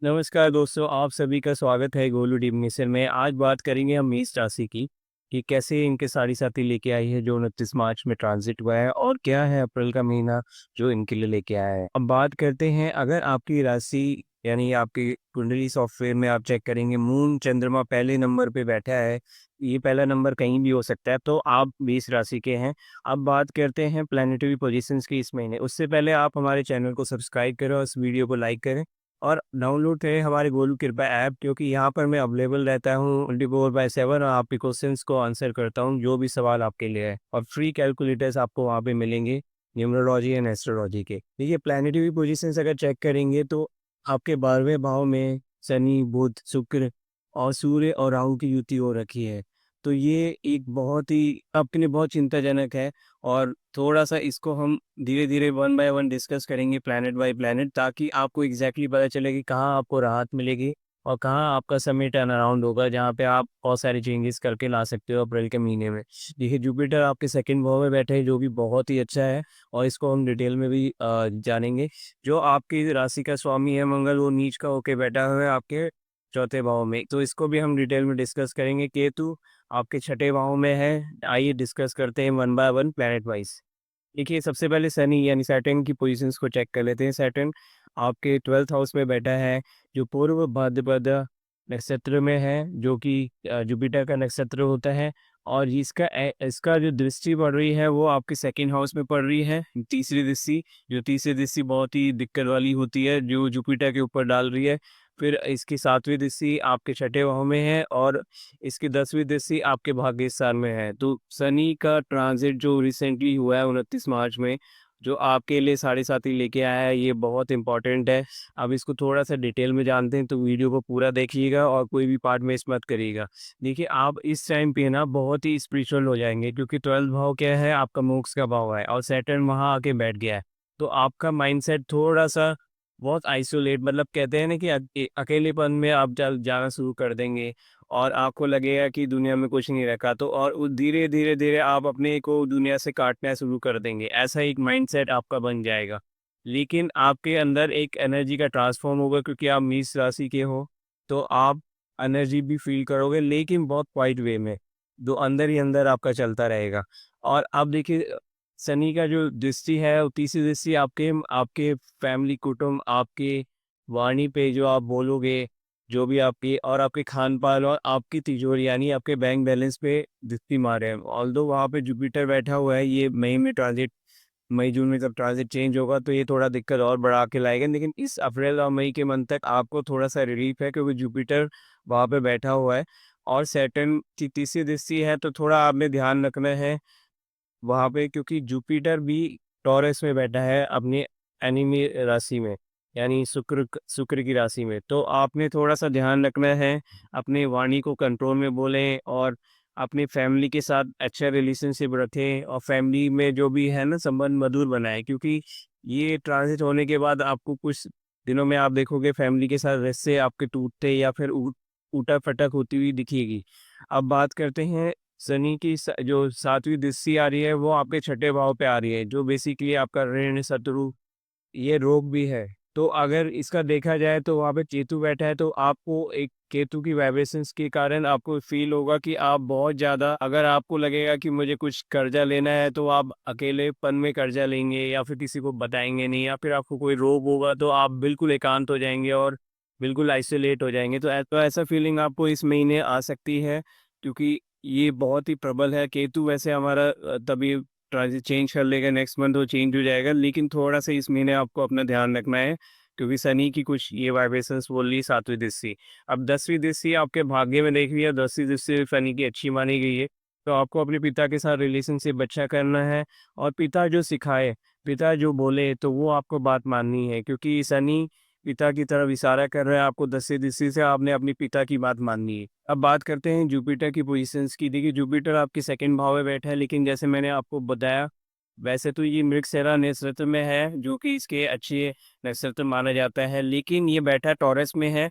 नमस्कार दोस्तों, आप सभी का स्वागत है गोलू डिम्निशन में। आज बात करेंगे हम मेष राशि की कि कैसे इनके साढ़े साथी लेके आई है जो 29 मार्च में ट्रांजिट हुआ है और क्या है अप्रैल का महीना जो इनके लिए लेके आया है। अब बात करते हैं, अगर आपकी राशि यानी आपकी कुंडली सॉफ्टवेयर में आप चेक करेंगे, मून चंद्रमा पहले नंबर पे बैठा है। ये पहला नंबर कहीं भी हो सकता है, तो आप मेष राशि के हैं। अब बात करते हैं प्लानिटरी पोजीशंस की इस महीने। उससे पहले आप हमारे चैनल को सब्सक्राइब करें और इस वीडियो को लाइक करें और डाउनलोड करें हमारे गोलू कृपा ऐप, क्योंकि यहाँ पर मैं अवेलेबल रहता हूँ 24/7 और आपके क्वेश्चंस को आंसर करता हूँ जो भी सवाल आपके लिए है। और फ्री कैलकुलेटर्स आपको वहाँ पे मिलेंगे न्यूमरोलॉजी एंड एस्ट्रोलॉजी के। देखिए, प्लानिटरी पोजीशंस अगर चेक करेंगे तो आपके 12वें भाव में शनि, बुध, शुक्र और सूर्य और राहु की युति हो रखी है। तो ये एक बहुत ही आपके लिए बहुत चिंताजनक है। और थोड़ा-सा इसको हम धीरे-धीरे वन बाय वन डिस्कस करेंगे प्लैनेट बाय प्लैनेट, ताकि आपको एग्ज़ैक्टली पता चले कि कहाँ आपको राहत मिलेगी और कहाँ आपका समय टर्न अराउंड होगा, जहाँ पे आप बहुत सारे चेंजेस करके ला सकते हो अप्रैल के महीने में। देखिए, जुपिटर आपके सेकंड भाव में बैठे हैं जो भी बहुत ही अच्छा है और इसको हम डिटेल में भी जानेंगे। जो आपकी राशि का स्वामी है मंगल, वो नीच का होके बैठा हुआ है आपके चौथे भाव में, तो इसको भी हम डिटेल में डिस्कस करेंगे। केतु आपके छठे भाव में है। आइए डिस्कस करते हैं one by one planet wise. देखिए, सबसे पहले शनि यानी सैटर्न की पोजीशंस को चेक कर लेते हैं। सैटर्न आपके 12th हाउस में बैठा है, जो पूर्व भाद्रपद नक्षत्र में है, जो कि जुपिटर का नक्षत्र होता है। और इसका जो दृष्टि पड़ रही है वो आपके सेकंड हाउस में पड़ रही है। तीसरी दृष्टि, जो तीसरी दृष्टि बहुत ही दिक्कत वाली होती है, जो जुपिटर के ऊपर डाल रही है। फिर इसकी 7वीं दृष्टि आपके छठे भाव में है और इसकी 10वीं दृष्टि आपके भाग्य स्थान में है। तो शनि का ट्रांजिट जो रिसेंटली हुआ है 29 मार्च में, जो आपके लिए साढ़े साथी लेके आया है, ये बहुत इंपॉर्टेंट है। अब इसको थोड़ा-सा डिटेल में जानते हैं, तो वीडियो को पूरा देखिएगा और कोई भी पार्ट मिस मत करिएगा। देखिए, आप इस टाइम पे ना बहुत ही स्पिरिचुअल हो जाएँगे, क्योंकि 12th भाव क्या है, आपका मोक्ष का भाव है और सैटर्न वहाँ आके बैठ गया है। तो आपका माइंडसेट थोड़ा-सा बहुत आइसोलेट, मतलब कहते हैं ना कि अकेलेपन में आप जाना शुरू कर देंगे और आपको लगेगा कि दुनिया में कुछ नहीं रखा, तो और धीरे धीरे धीरे आप अपने को दुनिया से काटना शुरू कर देंगे। ऐसा एक माइंडसेट आपका बन जाएगा। लेकिन आपके अंदर एक एनर्जी का ट्रांसफॉर्म होगा, क्योंकि आप मेष राशि के हो, तो आप एनर्जी भी फील करोगे, लेकिन बहुत क्वाइट वे में, जो अंदर ही अंदर आपका चलता रहेगा। और अब देखिए, शनि का जो दृष्टि है, वो तीसरी दृष्टि आपके आपके फैमिली, कुटुंब, आपके वाणी पे जो आप बोलोगे, जो भी आपकी और आपके खान-पान और आपकी तिजोरी यानी आपके बैंक बैलेंस पे दृष्टि मार रहे हैं। ऑल्दो वहाँ पे जुपिटर बैठा हुआ है, ये मई में ट्रांज़िट, मई-जून में जब ट्रांज़िट चेंज होगा तो ये थोड़ा दिक्कत और बढ़ा के लाएगा। लेकिन इस अप्रैल और मई के मंथ तक आपको थोड़ा-सा रिलीफ़ है, क्योंकि जुपिटर वहाँ पे बैठा हुआ है और सैटर्न की तीसरी दृष्टि है, तो थोड़ा आपने ध्यान रखना है वहाँ पे, क्योंकि जुपिटर भी टॉरस में बैठा है अपनी एनिमी राशि में, यानी शुक्र की राशि में। तो आपने थोड़ा-सा ध्यान रखना है, अपनी वाणी को कंट्रोल में बोलें और अपनी फैमिली के साथ अच्छा रिलेशनशिप रखें और फैमिली में जो भी है ना संबंध मधुर बनाएँ, क्योंकि ये ट्रांज़िट होने के बाद आपको कुछ दिनों में आप देखोगे फैमिली के साथ रिश्ते आपके टूटते या फिर ऊटा-फटक होती हुई दिखेगी। अब बात करते हैं शनि की जो 7वीं दृष्टि आ रही है, वो आपके छठे भाव पे आ रही है, जो बेसिकली आपका ऋण, शत्रु, ये रोग भी है। तो अगर इसका देखा जाए तो वहाँ पे केतु बैठा है, तो आपको एक केतु की वाइब्रेशंस के कारण आपको फ़ील होगा कि आप बहुत ज़्यादा, अगर आपको लगेगा कि मुझे कुछ कर्ज़ा लेना है, तो आप अकेलेपन में कर्ज़ा लेंगे या फिर किसी को बताएँगे नहीं, या फिर आपको कोई रोग होगा तो आप बिल्कुल एकांत हो जाएँगे और बिल्कुल आइसोलेट हो जाएँगे। तो ऐसा फ़ीलिंग आपको इस महीने आ सकती है, क्योंकि ये बहुत ही प्रबल है। केतु वैसे हमारा तभी ट्रांज़िट चेंज कर लेगा, नेक्स्ट मंथ वो चेंज हो जाएगा, लेकिन थोड़ा-सा इस महीने आपको अपना ध्यान रखना है, क्योंकि शनि की कुछ ये वाइब्रेशंस बोल रही है 7वीं दृष्टि। अब 10वीं दृष्टि आपके भाग्य में देख रही है, 10वीं दृष्टि शनि की अच्छी मानी गई है, तो आपको अपने पिता के साथ रिलेशनशिप अच्छा करना है और पिता जो सिखाए, पिता जो बोले, तो वो आपको बात माननी है, क्योंकि शनि पिता की तरफ इशारा कर रहा है आपको 10वीं दृष्टि से, आपने अपने पिता की बात माननी है। अब बात करते हैं जुपिटर की पोजीशंस की। देखिए, जुपिटर आपके सेकंड भाव में बैठा है, लेकिन जैसे मैंने आपको बताया, वैसे तो ये मृगशिरा नक्षत्र में है, जो कि इसके अच्छे नक्षत्र माना जाता है, लेकिन ये बैठा टॉरस में है।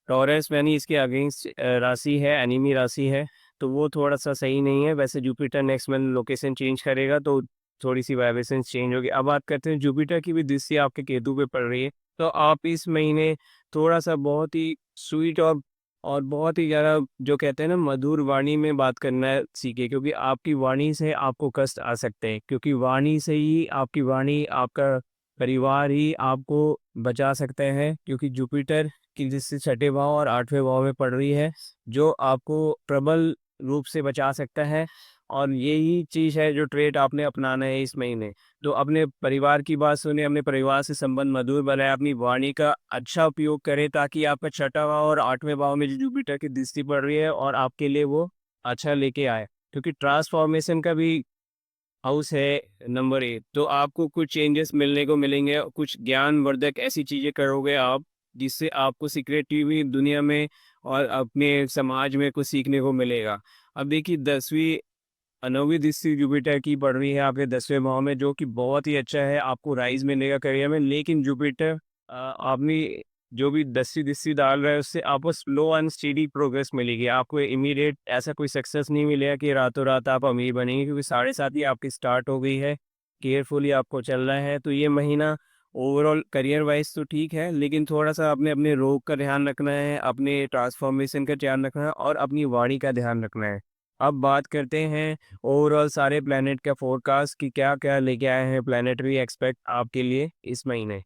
टॉरस यानी इसके अगेंस्ट राशि है, एनिमी राशि है, तो वो थोड़ा-सा सही नहीं है। वैसे Jupiter next month location change करेगा, तो थोड़ी-सी वाइब्रेशंस चेंज होगी। अब बात करते हैं, जुपिटर की भी दृष्टि आपके केतु पे पड़ रही है, तो आप इस महीने थोड़ा-सा बहुत ही स्वीट और बहुत ही ज़्यादा जो कहते हैं ना मधुर वाणी में बात करना सीखें, क्योंकि आपकी वाणी से आपको कष्ट आ सकते हैं, क्योंकि वाणी से ही आपकी वाणी, आपका परिवार ही आपको बचा सकते हैं, क्योंकि जुपिटर की जिससे छठे भाव और आठवें भाव में पड़ रही है, जो आपको प्रबल रूप से बचा सकता है। और यही चीज़ है जो ट्रेट आपने अपनाना है इस महीने। तो अपने परिवार की बात सुने, अपने परिवार से संबंध मधुर बनाए, अपनी वाणी का अच्छा उपयोग करें, ताकि आपका छठा भाव और आठवें भाव में जो जुपिटर की दृष्टि पड़ रही है और आपके लिए वो अच्छा लेके आए। क्योंकि ट्रांसफॉर्मेशन का भी हाउस है नंबर 1, तो आपको कुछ चेंजेस मिलने को मिलेंगे, कुछ ज्ञानवर्धक ऐसी चीज़ें करोगे आप, जिससे आपको सीक्रेटिव दुनिया में और अपने समाज में कुछ सीखने को मिलेगा। अब देखिए 10वीं 9वीं दृष्टि जुपिटर की पड़ रही है आपके 10वें भाव में, जो कि बहुत ही अच्छा है, आपको राइज़ मिलेगा करियर में। लेकिन जुपिटर अपनी जो भी 10वीं दृष्टि डाल रहा है, उससे आपको स्लो एंड स्टेडी प्रोग्रेस मिलेगी। आपको इमीडिएट ऐसा कोई सक्सेस नहीं मिलेगा कि रातों-रात आप अमीर बनेंगे, क्योंकि साढ़े 7 ही आपकी स्टार्ट हो गई है। केयरफुली आपको चलना है। तो ये महीना ओवरऑल करियर वाइज़ तो ठीक है, लेकिन थोड़ा-सा आपने अपने रोग का ध्यान रखना है, अपने ट्रांसफॉर्मेशन का ध्यान रखना है और अपनी वाणी का ध्यान रखना है। अब बात करते हैं ओवरऑल सारे प्लैनेट का फोरकास्ट कि क्या-क्या लेके आए हैं प्लैनेटरी एस्पेक्ट आपके लिए इस महीने।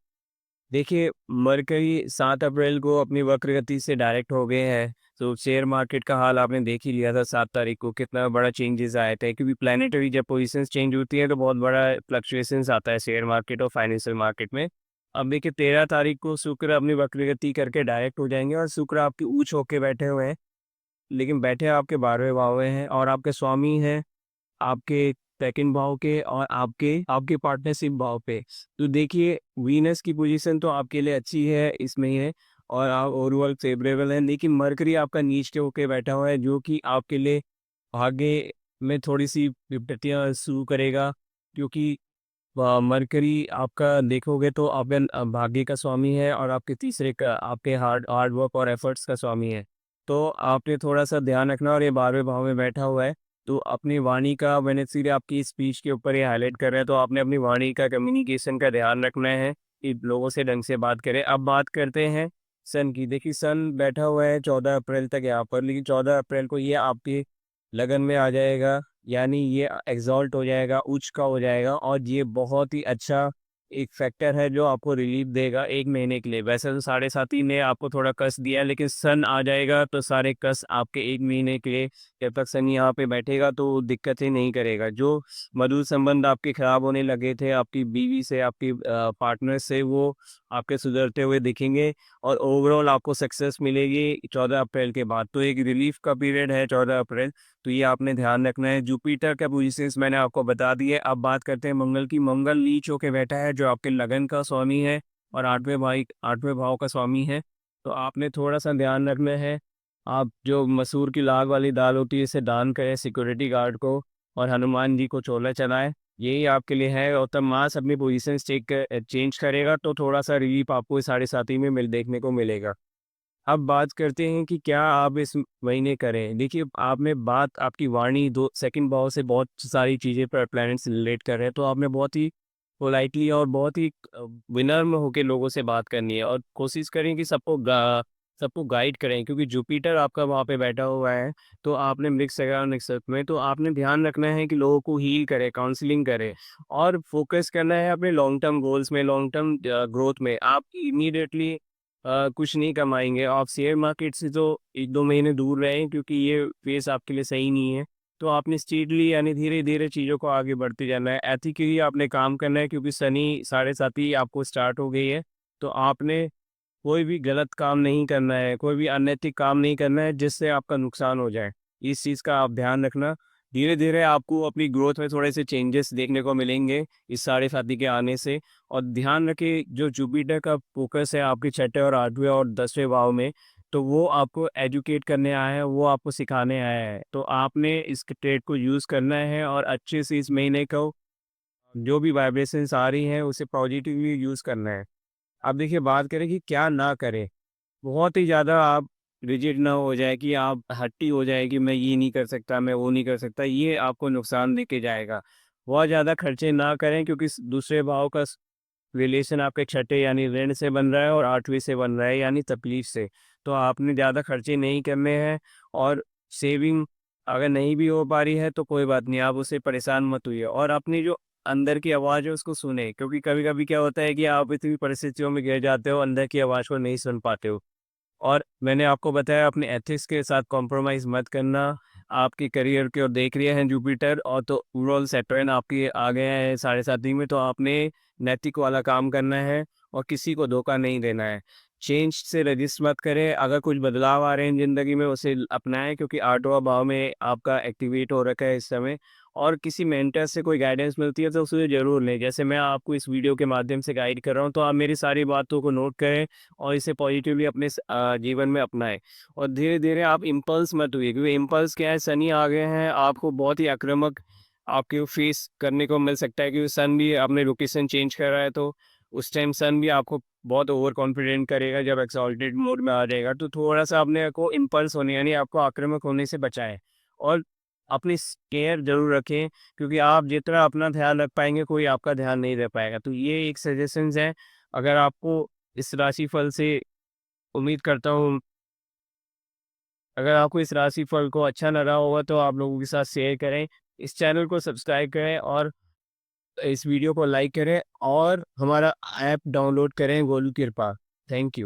देखिए, मरकरी 7 अप्रैल को अपनी वक्र गति से डायरेक्ट हो गए हैं, तो शेयर मार्केट का हाल आपने देख ही लिया था 7 तारीख को, कितना बड़ा चेंजेस आए थे, क्योंकि प्लैनेटरी जब पोज़ीशंस चेंज होती हैं तो बहुत बड़ा फ्लक्चुएशंस आता है शेयर मार्केट और फाइनेंशियल मार्केट में। अब देखिए 13 तारीख को शुक्र अपनी वक्र गति करके डायरेक्ट हो जाएँगे और शुक्र आपके ऊँच होके बैठे हुए हैं, लेकिन बैठे आपके 12वें भाव में हैं और आपके स्वामी हैं आपके सेकंड भाव के और आपके आपके पार्टनरशिप भाव पे। तो देखिए वीनस की पोजीशन तो आपके लिए अच्छी है इस महीने और आप ओवरऑल फेवरेबल हैं, लेकिन मरकरी आपका नीच के होके बैठा हुआ है, जो कि आपके लिए आगे में थोड़ी-सी विपत्तियाँ शुरू करेगा, क्योंकि मरकरी आपका देखोगे तो आपके भाग्य का स्वामी है और आपके तीसरे का आपके हार्ड हार्ड वर्क और एफर्ट्स का स्वामी है। तो आपने थोड़ा-सा ध्यान रखना और ये 12वें भाव में बैठा हुआ है, तो अपनी वाणी का मैंने इसीलिए आपकी स्पीच के ऊपर ये हाइलाइट कर रहा है, तो आपने अपनी वाणी का कम्युनिकेशन का ध्यान रखना है कि लोगों से ढंग से बात करें। अब बात करते हैं सन की। देखिए सन बैठा हुआ है 14 अप्रैल तक यहाँ पर, लेकिन 14 अप्रैल को ये आपकी लगन में आ जाएगा, यानी ये एग्ज़ॉल्ट हो जाएगा, उच्च का हो जाएगा और ये बहुत ही अच्छा एक फैक्टर है जो आपको रिलीफ़ देगा 1 महीने के लिए। वैसे तो साढ़े साती ने आपको थोड़ा कष्ट दिया है, लेकिन सन आ जाएगा तो सारे कष्ट आपके 1 महीने के लिए, जब तक सन यहाँ पे बैठेगा तो दिक्कतें नहीं करेगा। जो मधुर संबंध आपके ख़राब होने लगे थे आपकी बीवी से, आपकी पार्टनर से, वो आपके सुधरते हुए दिखेंगे और ओवरऑल आपको सक्सेस मिलेगी 14 अप्रैल के बाद। तो एक रिलीफ़ का पीरियड है 14 अप्रैल। तो ये आपने ध्यान रखना है। जुपिटर का पोजीशंस मैंने आपको बता दिए। अब बात करते हैं मंगल की। मंगल नीच होके बैठा है, जो आपके लगन का स्वामी है और 8वें भाव का स्वामी है। तो आपने थोड़ा-सा ध्यान रखना है। आप जो मसूर की लाग वाली दाल होती है, इसे दान करें सिक्योरिटी गार्ड को और हनुमान जी को चोला चलाएँ। यही आपके लिए है और तब मास अपनी पोजीशंस चेंज करेगा तो थोड़ा-सा रिलीफ आपको इस साढ़े साती में देखने को मिलेगा। अब बात करते हैं कि क्या आप इस महीने करें। देखिए, आपने बात आपकी वाणी 2 सेकंड भाव से बहुत सारी चीज़ें पर प्लैनेट्स रिलेट कर रहे हैं, तो आपने बहुत ही पोलाइटली और बहुत ही विनम्र होके लोगों से बात करनी है और कोशिश करें कि सबको गाइड करें, क्योंकि जुपिटर आपका वहाँ पे बैठा हुआ है, तो आपने मृगशिरा और नक्षत्र में, तो आपने ध्यान रखना है कि लोगों को हील करें, काउंसलिंग करें और फोकस करना है अपने लॉन्ग टर्म गोल्स में, लॉन्ग टर्म ग्रोथ में। आप इमीडिएटली कुछ नहीं कमाएँगे। आप शेयर मार्केट से तो 1-2 महीने दूर रहें, क्योंकि ये फ़ेज़ आपके लिए सही नहीं है। तो आपने स्टेडली यानी धीरे-धीरे चीज़ों को आगे बढ़ते जाना है। एथिकली आपने काम करना है, क्योंकि शनि साढ़े साती आपको स्टार्ट हो गई है। तो आपने कोई भी गलत काम नहीं करना है, कोई भी अनैतिक काम नहीं करना है जिससे आपका नुकसान हो जाए। इस चीज़ का आप ध्यान रखना। धीरे-धीरे आपको अपनी ग्रोथ में थोड़े से चेंजेस देखने को मिलेंगे इस साढ़े साती के आने से। और ध्यान रखें, जो जुपिटर का फ़ोकस है आपके छठे और 8वें और 10वें भाव में, तो वो आपको एजुकेट करने आया है, वो आपको सिखाने आया है। तो आपने इस ट्रेड को यूज़ करना है और अच्छे से इस महीने को जो भी वाइब्रेशंस आ रही हैं उसे पॉजिटिवली यूज़ करना है। अब देखिए बात करें कि क्या ना करें। बहुत ही ज़्यादा आप रिजिड ना हो जाए कि आप हट्टी हो जाए कि मैं ये नहीं कर सकता, मैं वो नहीं कर सकता, ये आपको नुकसान देके जाएगा। बहुत ज़्यादा खर्चे ना करें, क्योंकि दूसरे भाव का रिलेशन आपके छठे यानी ऋण से बन रहा है और 8वीं से बन रहा है यानी तकलीफ से। तो आपने ज़्यादा खर्चे नहीं करने हैं और सेविंग अगर नहीं भी हो पा रही है तो कोई बात नहीं, आप उससे परेशान मत होइए और अपनी जो अंदर की आवाज़ है उसको सुने, क्योंकि कभी-कभी क्या होता है कि आप इतनी परिस्थितियों में घिर जाते हो, अंदर की आवाज़ को नहीं सुन पाते हो। और मैंने आपको बताया अपने एथिक्स के साथ कॉम्प्रोमाइज़ मत करना। आपके करियर की ओर देख रहे हैं जुपिटर और तो ओवरऑल सैटर्न आपके आ गए हैं साढ़े साथी में, तो आपने नैतिक वाला काम करना है और किसी को धोखा नहीं देना है। चेंज से रजिस्ट मत करें, अगर कुछ बदलाव आ रहे हैं ज़िंदगी में उसे अपनाएँ, क्योंकि 8वाँ भाव में आपका एक्टिवेट हो रखा है इस समय। और किसी मेंटर से कोई गाइडेंस मिलती है तो उसे ज़रूर लें। जैसे मैं आपको इस वीडियो के माध्यम से गाइड कर रहा हूँ, तो आप मेरी सारी बातों को नोट करें और इसे पॉजिटिवली अपने जीवन में अपनाएँ। और धीरे-धीरे आप इम्पल्स मत होइए, क्योंकि इम्पल्स क्या है, शनि आ गए हैं, आपको बहुत ही आक्रामक आपके फेस करने को मिल सकता है, क्योंकि सन भी अपने लोकेशन चेंज कर रहा है, तो उस टाइम सन भी आपको बहुत ओवर कॉन्फिडेंट करेगा जब एक्सॉल्टेड मोड में आ जाएगा। तो थोड़ा-सा अपने को इम्पल्स होने यानी आपको आक्रामक होने से बचाएँ और अपनी केयर ज़रूर रखें, क्योंकि आप जितना अपना ध्यान रख पाएँगे, कोई आपका ध्यान नहीं रख पाएगा। तो ये एक सजेशंस हैं, अगर आपको इस राशिफल से उम्मीद करता हूँ अगर आपको इस राशिफल को अच्छा लगा होगा तो आप लोगों के साथ शेयर करें, इस चैनल को सब्सक्राइब करें और इस वीडियो को लाइक करें और हमारा ऐप डाउनलोड करें गोलू कृपा। Thank you.